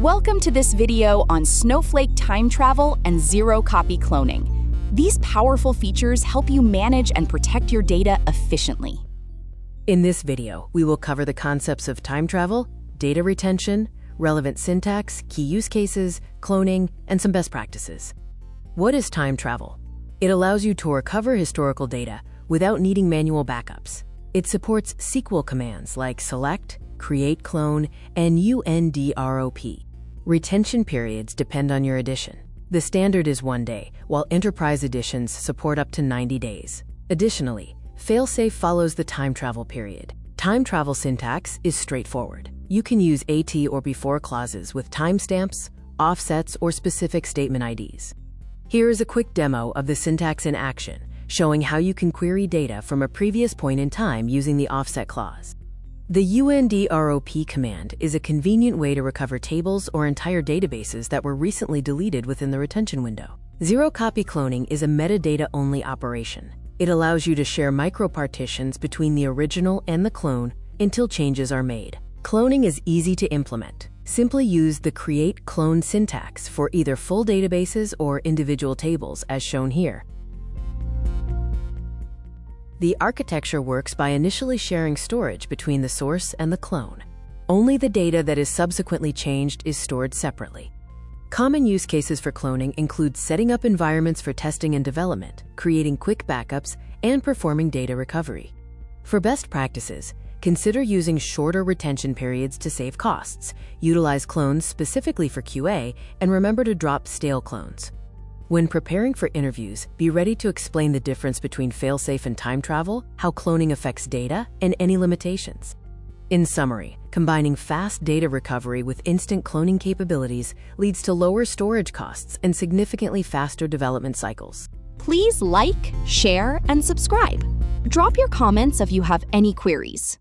Welcome to this video on Snowflake time travel and zero-copy cloning. These powerful features help you manage and protect your data efficiently. In this video, we will cover the concepts of time travel, data retention, relevant syntax, key use cases, cloning, and some best practices. What is time travel? It allows you to recover historical data without needing manual backups. It supports SQL commands like select, create clone, and UNDROP. Retention periods depend on your edition. The standard is 1 day, while enterprise editions support up to 90 days. Additionally, failsafe follows the time travel period. Time travel syntax is straightforward. You can use AT or before clauses with timestamps, offsets, or specific statement IDs. Here is a quick demo of the syntax in action, showing how you can query data from a previous point in time using the offset clause. The UNDROP command is a convenient way to recover tables or entire databases that were recently deleted within the retention window. Zero-copy cloning is a metadata-only operation. It allows you to share micropartitions between the original and the clone until changes are made. Cloning is easy to implement. Simply use the create clone syntax for either full databases or individual tables, as shown here. The architecture works by initially sharing storage between the source and the clone. Only the data that is subsequently changed is stored separately. Common use cases for cloning include setting up environments for testing and development, creating quick backups, and performing data recovery. For best practices, consider using shorter retention periods to save costs, utilize clones specifically for QA, and remember to drop stale clones. When preparing for interviews, be ready to explain the difference between failsafe and time travel, how cloning affects data, and any limitations. In summary, combining fast data recovery with instant cloning capabilities leads to lower storage costs and significantly faster development cycles. Please like, share, and subscribe. Drop your comments if you have any queries.